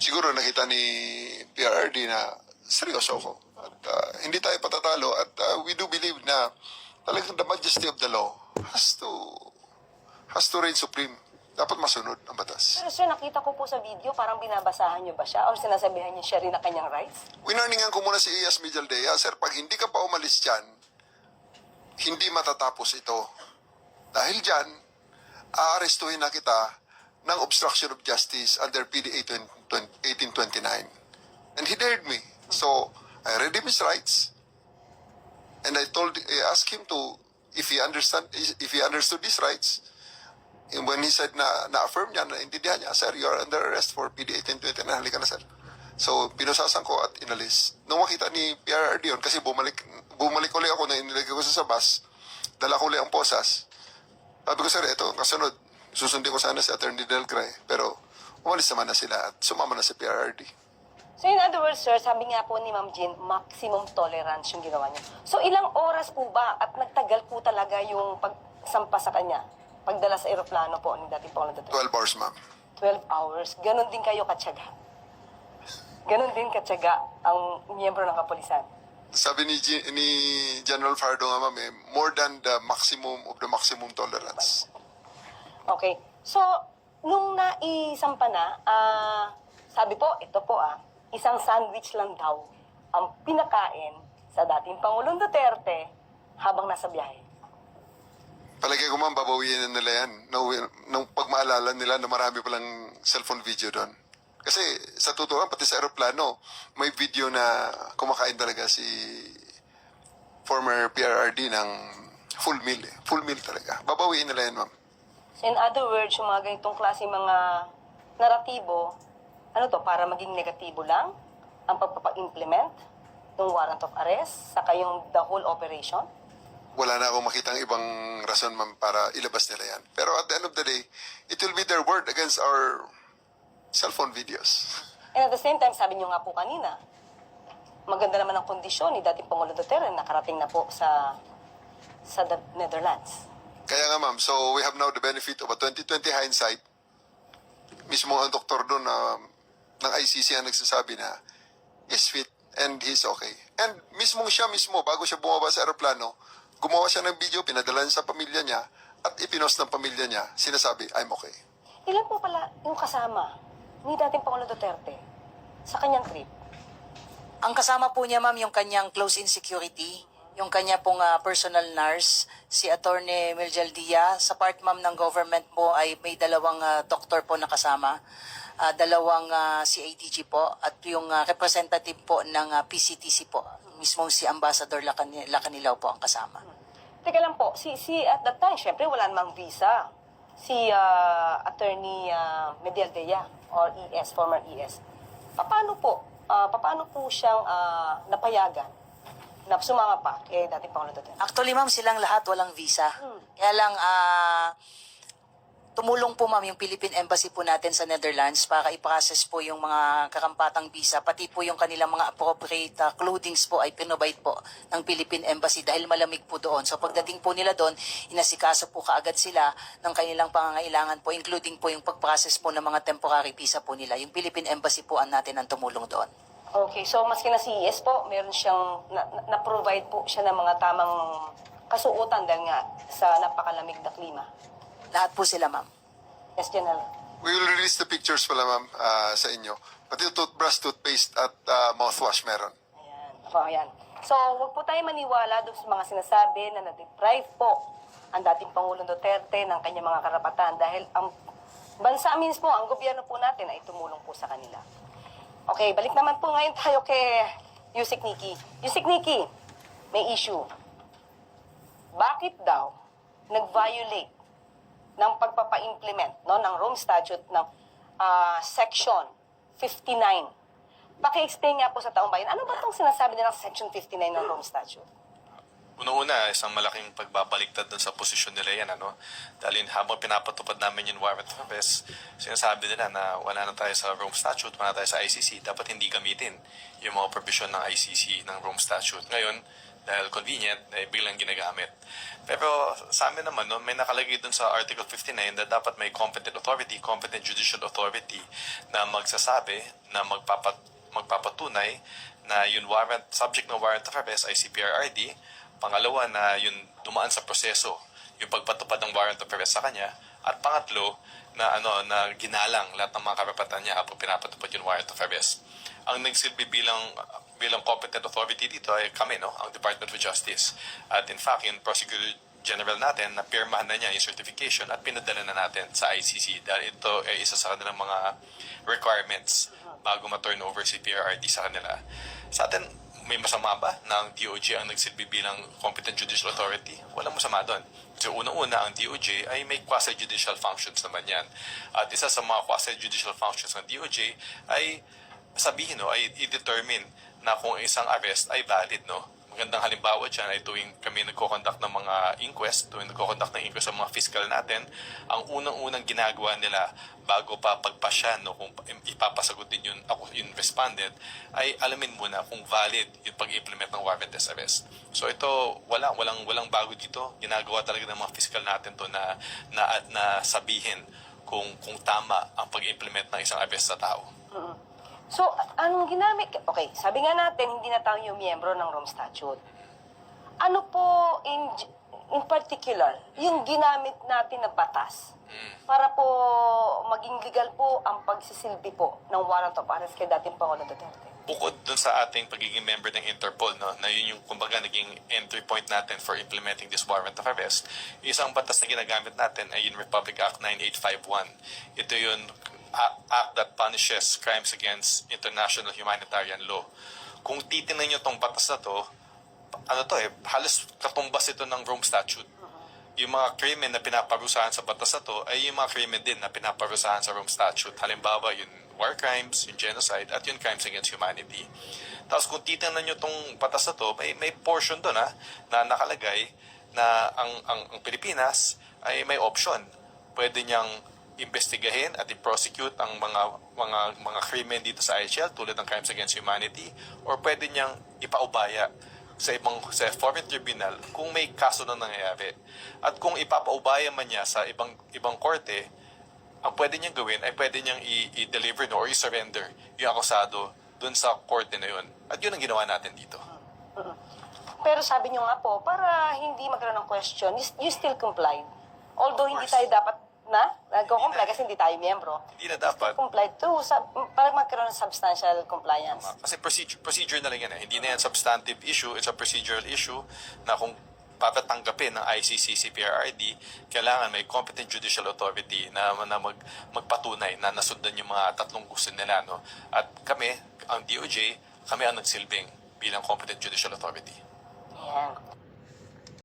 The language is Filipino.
siguro nakita ni PRRD na seryoso ako. At hindi tayo patatalo at we do believe na talagang the majesty of the law has to reign supreme. Dapat masunod ang batas. Pero sir, nakita ko po sa video, parang binabasahan niyo ba siya? Or sinasabihan niyo siya rin na kanyang rights? Winarningan ko muna si Iyas Mijaldea, sir, pag hindi ka pa umalis dyan, hindi matatapos ito. Dahil dyan, aarestuhin na kita ng obstruction of justice under PD 1829. And he dared me. So, I read him his rights. And I asked him to, if he understood his rights, and when he said na-affirm niya, naintindihan niya, sir, you are under arrest for PD 1829, halika na, sir. So, pinusasan ko at inalis. Nung makita ni PRRD yun, kasi bumalik ulit ako na inilagay ko sa bus, dala ko ulit ang posas. Sabi ko, sir, ito, kasunod, susundin ko sana si Attorney Del Cray, pero umalis naman na sila at sumama na si PRRD. So in other words, sir, sabi nga po ni Ma'am Jean, maximum tolerance yung ginawa niya. So ilang oras po ba at nagtagal po talaga yung pagsampa sa kanya? Pagdala sa eroplano po ni dating Pangulong Duterte? 12 hours, ma'am. 12 hours. Ganon din kayo katsaga. Ganon din katsaga ang miyembro ng kapulisan. Sabi ni General Fardo nga, ma'am, more than the maximum of the maximum tolerance. Okay. So, nung naisampa na, sabi po, ito po isang sandwich lang daw ang pinakain sa dating Pangulong Duterte habang nasa biyahe. Palagay ko, ma'am, babawiin na nila yan. Nung pagmaalala nila na marami palang cellphone video doon. Kasi sa totoo, pati sa aeroplano, may video na kumakain talaga si former PRRD ng full meal. Full meal talaga. Babawiin nila yan, ma'am. So in other words, yung mga ganitong klase mga naratibo, ano to, para maging negatibo lang ang pagpapa-implement ng warrant of arrest, saka yung the whole operation? Wala na akong makitang ibang rason, ma'am, para ilabas nila yan. Pero at the end of the day, it will be their word against our cellphone videos. And at the same time, sabi niyo nga po kanina, maganda naman ang kondisyon ni dating Pangulong Duterte, nakarating na po sa the Netherlands. Kaya nga, ma'am, so we have now the benefit of a 2020 hindsight. Mismo ang doktor doon ng ICC ang nagsasabi na he's fit and he's okay. And siya mismo, bago siya bumaba sa aeroplano, gumawa siya ng video, pinadala niya sa pamilya niya, at ipinost ng pamilya niya, sinasabi, I'm okay. Ilan po pala yung kasama ni dating Pangulong Duterte sa kanyang trip? Ang kasama po niya, ma'am, yung kanyang close-in security, yung kanya pong personal nurse, si Attorney Mijaldea. Sa part, ma'am, ng government po ay may dalawang doktor po na kasama, dalawang CADG po, at yung representative po ng PCTC po. Mismo si Ambassador Lacanilaw po ang kasama. Teka lang po, si at that time, syempre wala namang visa. Si Attorney Mijaldea or ES, former ES. Paano po siyang napayagan na sumama pa kay dating Pangulong Duterte? Actually, ma'am, silang lahat walang visa. Kaya lang, tumulong po, ma'am, yung Philippine Embassy po natin sa Netherlands para i-process po yung mga karampatang visa, pati po yung kanilang mga appropriate clothings po ay pinobide po ng Philippine Embassy dahil malamig po doon. So pagdating po nila doon, inasikaso po kaagad sila ng kanilang pangangailangan po, including po yung pag-process po ng mga temporary visa po nila. Yung Philippine Embassy po natin ang tumulong doon. Okay, so maski na si ES po, meron siyang na-provide po siya ng mga tamang kasuotan dahil nga sa napakalamig na klima. Lahat po sila, ma'am. Yes, General. We will release the pictures pala, ma'am, sa inyo. Pati toothbrush, toothpaste, at mouthwash meron. Ayan. So, wag po tayo maniwala doon sa mga sinasabi na na-deprive po ang dating Pangulong Duterte ng kanyang mga karapatan dahil ang bansa mismo, ang gobyerno po natin ay tumulong po sa kanila. Okay, balik naman po ngayon tayo kay Yusek Nikki. Yusek Nikki, may issue. Bakit daw nag-violate ng pagpapa-implement ng Rome Statute ng Section 59? Paki-explain nga po sa taong bayan, ano ba itong sinasabi nilang Section 59 ng Rome Statute? Una-una, isang malaking pagbabaliktad dun sa posisyon nila yan, Dahil habang pinapatupad namin yung warrant of arrest, sinasabi nila na wala na tayo sa Rome Statute, wala na tayo sa ICC, dapat hindi gamitin yung mga provision ng ICC ng Rome Statute. Ngayon, dahil convenient, biglang ginagamit. Pero sa amin naman, no, may nakalagay dun sa Article 59 na dapat may competent authority, competent judicial authority na magsasabi na magpapatunay na yung warrant, subject ng warrant of arrest ay CPRRD. Pangalawa na yung dumaan sa proseso, yung pagpatupad ng warrant of arrest sa kanya. At pangatlo, na na ginalang lahat ng mga karapatan niya habang pinapatupad yung warrant of arrest. Ang nagsilbi bilang competent authority dito ay kami, no, ang Department of Justice. At in fact, yung Prosecutor General natin, napirmahan na niya yung certification at pinadala na natin sa ICC dahil ito ay isa sa kanilang mga requirements bago ma-turn over si PRRD sa kanila. Sa atin, may masama ba na ang DOJ ang nagsilbi bilang competent judicial authority? Walang masama doon. So, unang-una, ang DOJ ay may quasi-judicial functions naman yan. At isa sa mga quasi-judicial functions ng DOJ ay sabihin, no, ay i-determine na kung isang arrest ay valid, no. Magandang halimbawa dyan ay tuwing kami nagko-conduct ng mga inquest, tuwing nagko-conduct ng inquest sa mga fiscal natin, ang unang-unang ginagawa nila bago pa pagpasya, no, kung ipapasagutin yung respondent, ay alamin muna kung valid yung pag-implement ng warrantless arrest. So ito, walang bago dito. Ginagawa talaga ng mga fiscal natin to na sabihin kung tama ang pag-implement ng isang arrest sa tao. So, anong ginamit? Okay, sabi nga natin, hindi na tayo yung miyembro ng Rome Statute. Ano po, in particular, yung ginamit natin na batas para po maging legal po ang pagsisilbi po ng warrant of arrest kay dating Pangulong Duterte? Bukod dun sa ating pagiging member ng Interpol, no, na yun yung kumbaga naging entry point natin for implementing this warrant of arrest, isang batas na ginagamit natin ay yung Republic Act 9851. Ito yung act that punishes crimes against international humanitarian law. Kung titingnan nyo tong batas na to, halos katumbas ito ng Rome Statute. Yung mga krimen na pinaparusahan sa batas na to ay yung mga krimen din na pinaparusahan sa Rome Statute. Halimbawa, yung war crimes, yung genocide, at yung crimes against humanity. Tapos kung titingnan nyo tong batas na to, may portion doon na nakalagay na ang Pilipinas ay may option. Pwede niyang investigahin at i-prosecute ang mga krimen dito sa IHL tulad ng crimes against humanity, or pwede niyang ipaubaya sa foreign tribunal kung may kaso na nangyayari. At kung ipapaubaya man niya sa ibang korte, ang pwede niyang gawin ay pwede niyang i-deliver or i-surrender yung akusado dun sa korte na yun. At yun ang ginawa natin dito. Pero sabi niyo nga po, para hindi magkaroon ng question, you still complied. Although hindi tayo dapat nagko-comply kasi hindi tayo miyembro. Hindi na dapat. Complied to, para magkaroon ng substantial compliance. Kasi procedure na lang yan. Hindi na yan substantive issue, it's a procedural issue na kung papatanggapin ng ICC, CPRRD, kailangan may competent judicial authority na magpatunay na nasundan yung mga tatlong gusto nila. No? At kami, ang DOJ, kami ang nagsilbing bilang competent judicial authority. Yan.